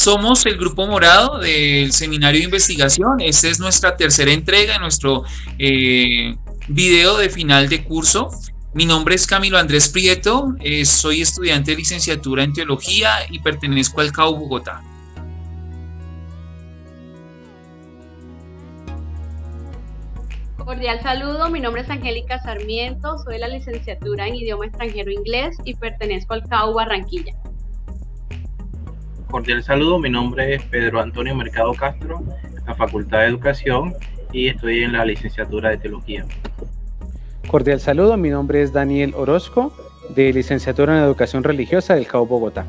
Somos el Grupo Morado del Seminario de Investigación. Esta es nuestra tercera entrega, nuestro video de final de curso. Mi nombre es Camilo Andrés Prieto, soy estudiante de licenciatura en Teología y pertenezco al CAU Bogotá. Cordial saludo, mi nombre es Angélica Sarmiento, soy de la licenciatura en Idioma Extranjero Inglés y pertenezco al CAU Barranquilla. Cordial saludo, mi nombre es Pedro Antonio Mercado Castro, la Facultad de Educación y estoy en la licenciatura de Teología. Cordial saludo, mi nombre es Daniel Orozco, de licenciatura en Educación Religiosa del CAU Bogotá.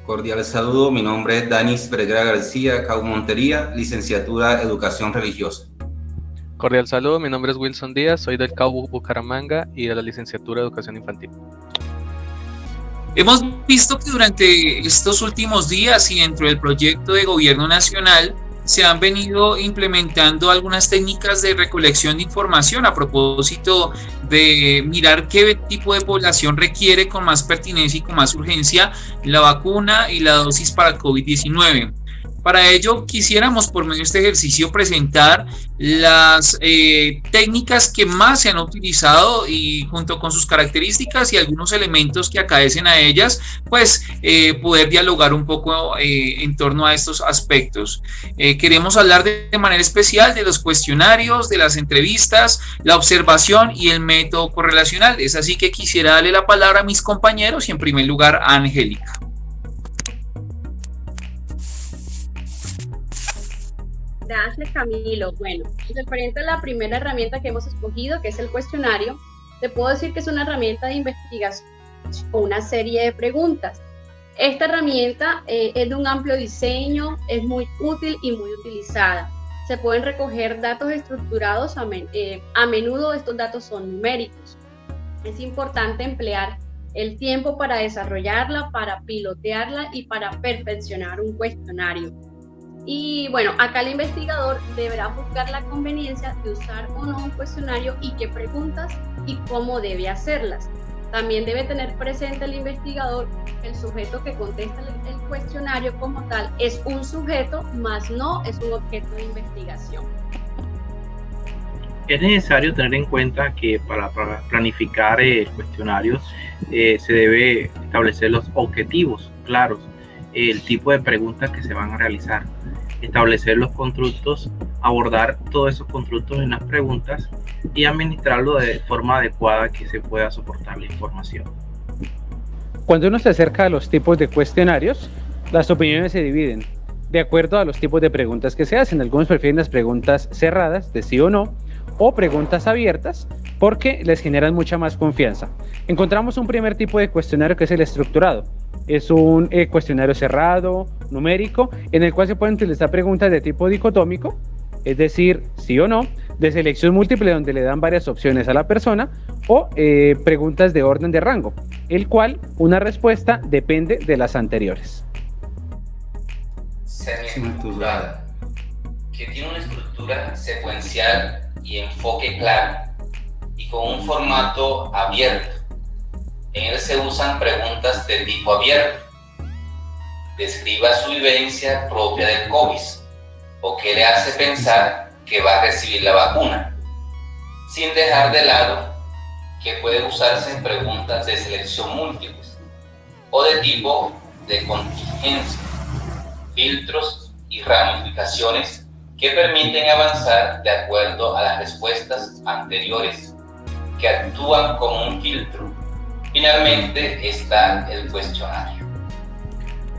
Cordial saludo, mi nombre es Danis Vergara García, CAU Montería, licenciatura Educación Religiosa. Cordial saludo, mi nombre es Wilson Díaz, soy del CAU Bucaramanga y de la licenciatura de Educación Infantil. Hemos visto que durante estos últimos días y dentro del proyecto de gobierno nacional se han venido implementando algunas técnicas de recolección de información a propósito de mirar qué tipo de población requiere con más pertinencia y con más urgencia la vacuna y la dosis para COVID-19. Para ello quisiéramos por medio de este ejercicio presentar las técnicas que más se han utilizado y junto con sus características y algunos elementos que acaecen a ellas, pues poder dialogar un poco en torno a estos aspectos. Queremos hablar de manera especial de los cuestionarios, de las entrevistas, la observación y el método correlacional. Es así que quisiera darle la palabra a mis compañeros y en primer lugar a Angélica. Gracias, Camilo. Bueno, referente a la primera herramienta que hemos escogido, que es el cuestionario, te puedo decir que es una herramienta de investigación con una serie de preguntas. Esta herramienta es de un amplio diseño, es muy útil y muy utilizada. Se pueden recoger datos estructurados, a menudo estos datos son numéricos. Es importante emplear el tiempo para desarrollarla, para pilotearla y para perfeccionar un cuestionario. Y bueno, acá el investigador deberá buscar la conveniencia de usar o no un cuestionario y qué preguntas y cómo debe hacerlas. También debe tener presente el investigador que el sujeto que contesta el cuestionario como tal es un sujeto, más no es un objeto de investigación. Es necesario tener en cuenta que para planificar el cuestionario se debe establecer los objetivos claros, el tipo de preguntas que se van a realizar, establecer los constructos, abordar todos esos constructos en las preguntas y administrarlo de forma adecuada que se pueda soportar la información. Cuando uno se acerca a los tipos de cuestionarios, las opiniones se dividen de acuerdo a los tipos de preguntas que se hacen. Algunos prefieren las preguntas cerradas, de sí o no, o preguntas abiertas, porque les generan mucha más confianza. Encontramos un primer tipo de cuestionario que es el estructurado. Es un cuestionario cerrado, numérico, en el cual se pueden utilizar preguntas de tipo dicotómico, es decir, sí o no, de selección múltiple donde le dan varias opciones a la persona, o preguntas de orden de rango, el cual una respuesta depende de las anteriores. Semiestructurada, que tiene una estructura secuencial y enfoque claro, y con un formato abierto. En él se usan preguntas de tipo abierto. Describa su vivencia propia del COVID o qué le hace pensar que va a recibir la vacuna, sin dejar de lado que puede usarse en preguntas de selección múltiples o de tipo de contingencia, filtros y ramificaciones que permiten avanzar de acuerdo a las respuestas anteriores, que actúan como un filtro. Finalmente está el cuestionario.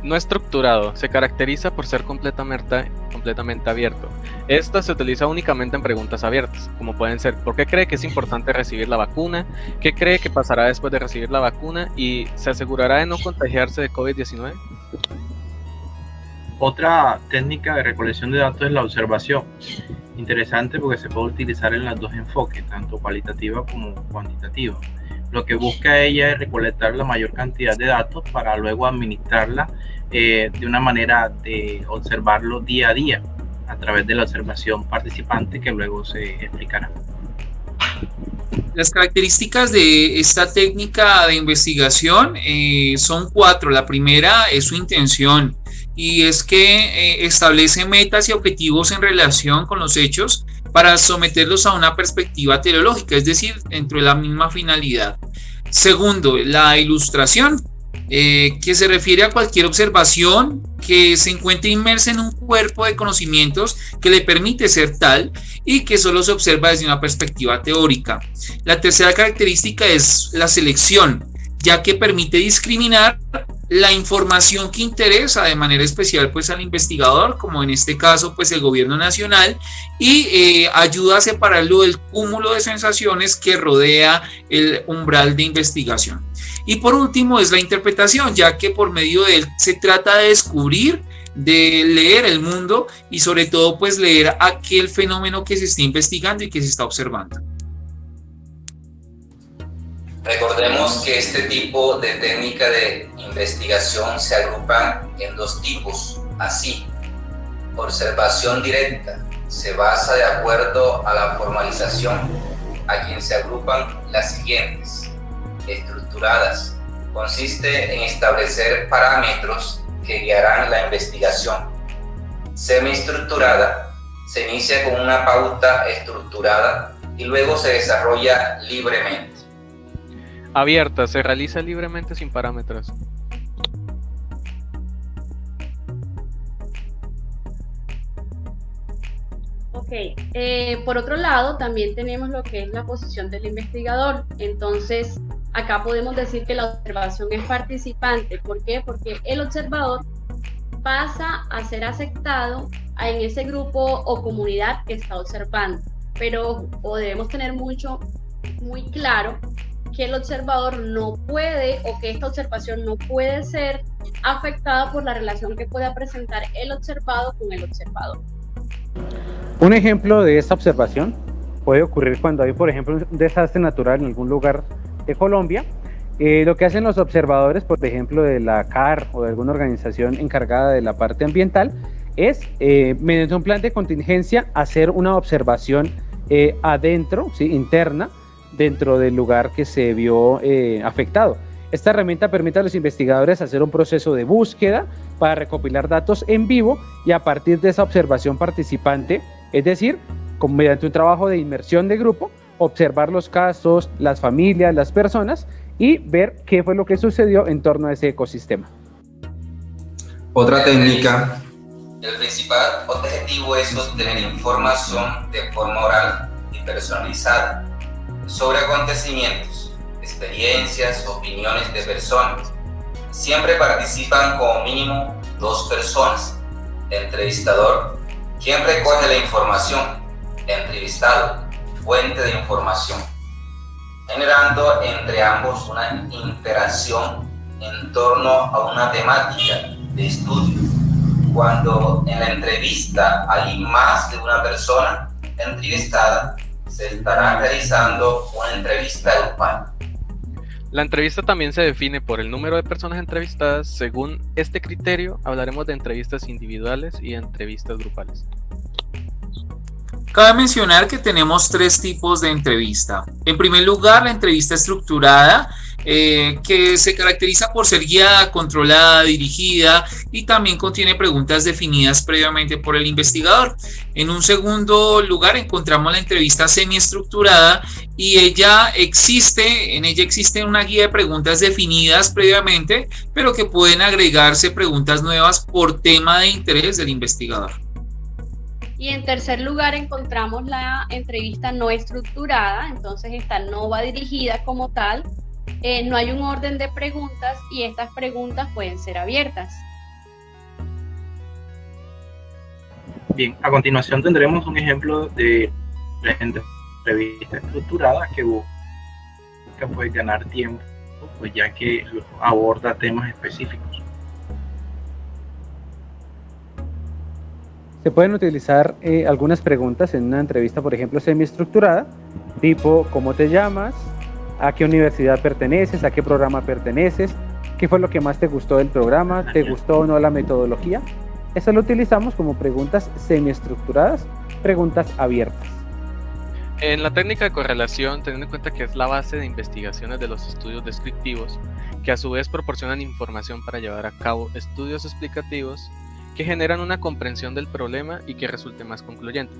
No estructurado, se caracteriza por ser completamente abierto. Esta se utiliza únicamente en preguntas abiertas, como pueden ser: ¿por qué cree que es importante recibir la vacuna? ¿Qué cree que pasará después de recibir la vacuna? ¿Y se asegurará de no contagiarse de COVID-19? Otra técnica de recolección de datos es la observación. Interesante porque se puede utilizar en los dos enfoques, tanto cualitativa como cuantitativa. Lo que busca ella es recolectar la mayor cantidad de datos para luego administrarla de una manera de observarlo día a día a través de la observación participante que luego se explicará. Las características de esta técnica de investigación son 4. La primera es su intención. y es que establece metas y objetivos en relación con los hechos para someterlos a una perspectiva teleológica, es decir, dentro de la misma finalidad. Segundo, la ilustración, que se refiere a cualquier observación que se encuentre inmersa en un cuerpo de conocimientos que le permite ser tal y que solo se observa desde una perspectiva teórica. La tercera característica es la selección, ya que permite discriminar la información que interesa de manera especial pues al investigador, como en este caso pues el gobierno nacional, y ayuda a separarlo del cúmulo de sensaciones que rodea el umbral de investigación. Y por último es la interpretación, ya que por medio de él se trata de descubrir, de leer el mundo y sobre todo pues leer aquel fenómeno que se está investigando y que se está observando. Recordemos que este tipo de técnica de investigación se agrupa en dos tipos, así. Observación directa, se basa de acuerdo a la formalización, a quien se agrupan las siguientes. Estructuradas, consiste en establecer parámetros que guiarán la investigación. Semiestructurada, se inicia con una pauta estructurada y luego se desarrolla libremente. Abierta, se realiza libremente sin parámetros. Ok, por otro lado también tenemos lo que es la posición del investigador. Entonces acá podemos decir que la observación es participante. ¿Por qué? Porque el observador pasa a ser aceptado en ese grupo o comunidad que está observando, pero debemos tener muy claro que el observador no puede, o que esta observación no puede ser afectada por la relación que pueda presentar el observado con el observador. Un ejemplo de esta observación puede ocurrir cuando hay, por ejemplo, un desastre natural en algún lugar de Colombia. Lo que hacen los observadores, por ejemplo, de la CAR o de alguna organización encargada de la parte ambiental, es, mediante un plan de contingencia, hacer una observación adentro, ¿sí?, interna, dentro del lugar que se vio afectado. Esta herramienta permite a los investigadores hacer un proceso de búsqueda para recopilar datos en vivo y a partir de esa observación participante, es decir, mediante un trabajo de inmersión de grupo, observar los casos, las familias, las personas y ver qué fue lo que sucedió en torno a ese ecosistema. Otra técnica. El principal objetivo es obtener información de forma oral y personalizada sobre acontecimientos, experiencias, opiniones de personas. Siempre participan como mínimo 2 personas. Entrevistador, quien recoge la información. Entrevistado, fuente de información. Generando entre ambos una interacción en torno a una temática de estudio. Cuando en la entrevista hay más de una persona entrevistada, se estará realizando una entrevista grupal. La entrevista también se define por el número de personas entrevistadas. Según este criterio, hablaremos de entrevistas individuales y entrevistas grupales. Cabe mencionar que tenemos 3 tipos de entrevista. En primer lugar, la entrevista estructurada, que se caracteriza por ser guiada, controlada, dirigida y también contiene preguntas definidas previamente por el investigador. En un segundo lugar encontramos la entrevista semiestructurada y en ella existe una guía de preguntas definidas previamente, pero que pueden agregarse preguntas nuevas por tema de interés del investigador. Y en tercer lugar encontramos la entrevista no estructurada. Entonces esta no va dirigida como tal, no hay un orden de preguntas y estas preguntas pueden ser abiertas. Bien, a continuación tendremos un ejemplo de la entrevista estructurada que busca pues ganar tiempo, pues ya que aborda temas específicos. Se pueden utilizar algunas preguntas en una entrevista, por ejemplo, semiestructurada, tipo ¿cómo te llamas? ¿A qué universidad perteneces? ¿A qué programa perteneces? ¿Qué fue lo que más te gustó del programa? ¿Te gustó o no la metodología? Eso lo utilizamos como preguntas semiestructuradas, preguntas abiertas. En la técnica de correlación, teniendo en cuenta que es la base de investigaciones de los estudios descriptivos, que a su vez proporcionan información para llevar a cabo estudios explicativos, que generan una comprensión del problema y que resulte más concluyente.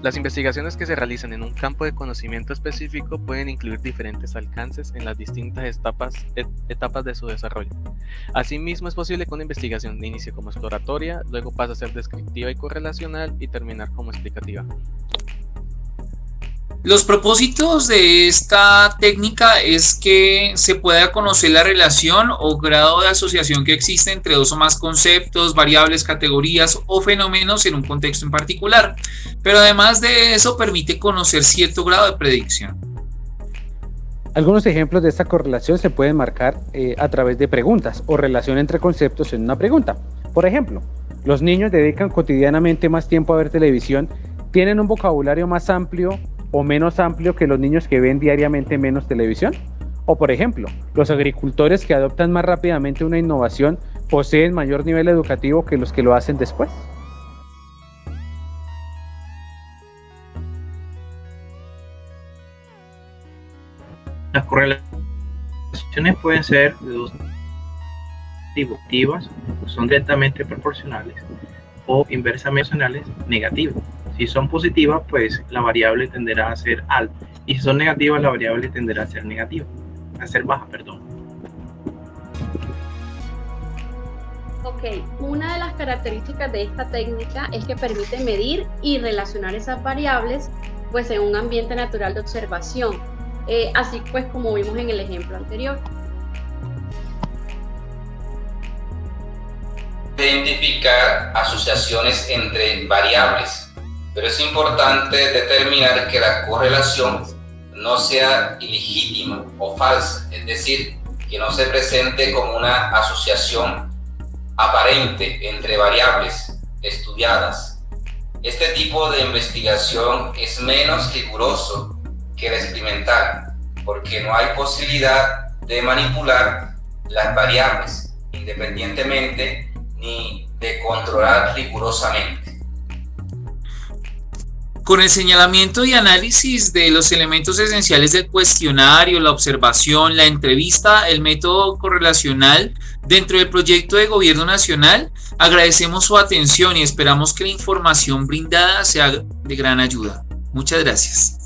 Las investigaciones que se realizan en un campo de conocimiento específico pueden incluir diferentes alcances en las distintas etapas de su desarrollo. Asimismo, es posible que una investigación inicie como exploratoria, luego pase a ser descriptiva y correlacional y terminar como explicativa. Los propósitos de esta técnica es que se pueda conocer la relación o grado de asociación que existe entre dos o más conceptos, variables, categorías o fenómenos en un contexto en particular, pero además de eso permite conocer cierto grado de predicción. Algunos ejemplos de esta correlación se pueden marcar a través de preguntas o relación entre conceptos en una pregunta. Por ejemplo, los niños dedican cotidianamente más tiempo a ver televisión, tienen un vocabulario más amplio o menos amplio que los niños que ven diariamente menos televisión. O por ejemplo, los agricultores que adoptan más rápidamente una innovación poseen mayor nivel educativo que los que lo hacen después. Las correlaciones pueden ser de dos tipos: positivas, son directamente proporcionales, o inversamente proporcionales, negativas. Si son positivas, pues la variable tenderá a ser alta, y si son negativas, la variable tenderá a ser negativa, a ser baja, perdón. Ok, una de las características de esta técnica es que permite medir y relacionar esas variables pues en un ambiente natural de observación, así pues como vimos en el ejemplo anterior. Identificar asociaciones entre variables, pero es importante determinar que la correlación no sea ilegítima o falsa, es decir, que no se presente como una asociación aparente entre variables estudiadas. Este tipo de investigación es menos riguroso que el experimental, porque no hay posibilidad de manipular las variables independientemente ni de controlar rigurosamente. Con el señalamiento y análisis de los elementos esenciales del cuestionario, la observación, la entrevista, el método correlacional dentro del proyecto de Gobierno Nacional, agradecemos su atención y esperamos que la información brindada sea de gran ayuda. Muchas gracias.